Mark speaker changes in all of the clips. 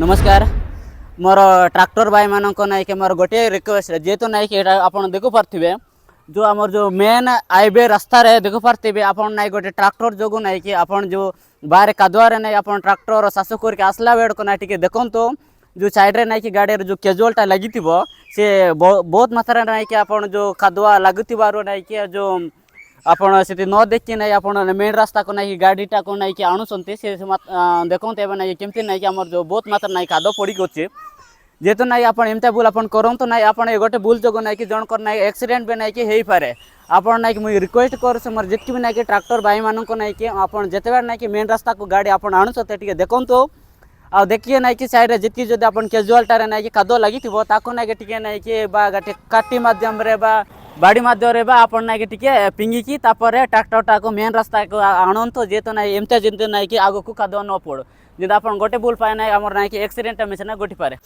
Speaker 1: नमस्कार मोर ट्रैक्टर भाई मानक नाइके मोर गोटे रिक्वेस्ट जेहेतु नाइके आप देखु पारे जो आमर जो मेन हाईवे रास्ता रे देखु पारे आप गोटे ट्रैक्टर जो नाई कि आप जो बाहर कादुआरे नहीं आप ट्रैक्टर चाष करके आसला बेड़ को ना देखो जो साइड रे नाई कि गाड़ी जो कैजुअलटा लगी सी बहुत मात्रा नाई कि आप जो कादुआ लगुवर नाई कि जो आपण से न देखी ना आप मेन रास्ता को नहीं गाड़ीटा को नहीं आणुंट से देखते ना केमती ना आम जो बहुत मात्रा ना काद पड़ी अच्छे जेहेतु ना आप एमती भूल आप करूँ ना आप गोटे भूल जो ना कि जनकर ना एक्सीडेंट भी ना कि हो पारे आपड़ ना कि मुझे रिक्वेस्ट कर मोर जितकी भी ना कि ट्रैक्टर भाई मानक ना कि आप जिते ना कि मेन रास्ता को गाड़ी आप आणुंट देखो आ देखिए ना कि साइड जितकी जब आप कैजुअलटारे ना कि कादुआ लगी ना कि ना कि काटी मध्यम बाड़ी मध्यम आप ना कि पिंगिकी ट्रैक्टरटा को मेन रास्ता को आणत जेहेतु ना एमती जिंदगी ना कि आग को कादुआ न पड़ो जब आप गोटे भूल पाए ना आम ना कि एक्सीडेंट मिशन घटी पारे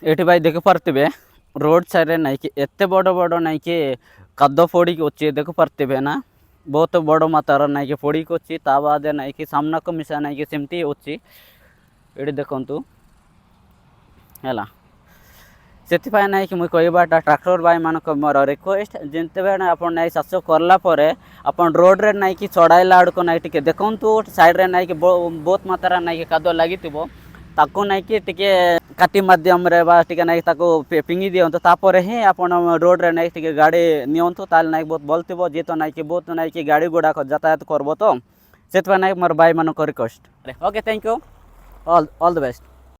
Speaker 1: ये भाई देख पारे रोड साइड ना कि एत बड़ बड़ ना कि काद पड़ी अच्छे देख पारे ना बहुत बड़ मात्रा ना कि पड़ी अच्छी बाद ना कि सामना को मिसा ना कि सेमती अच्छी ये देखु है से ना कि मुझे कहवाटा ट्रैक्टर भाई मानक मोर रिक्वेस्ट जिते आप चाष कलापर आप रोड रे ना कि चढ़ाइला आड़ को ना देखु साइड रे ना कि बहुत मात्रा ना कि कादुआ लगी ताको ना कि काटी मध्यम ना पिंगी दिंतु तापर ही आप रोड रे ना कि गाड़ी नियंतु ताल ना बहुत भल थो जेहेतु ना कि बहुत ना कि गाड़ी गुड़ाक यातायात करब तो से ना मोर भाई मानक request okay thank you all the best.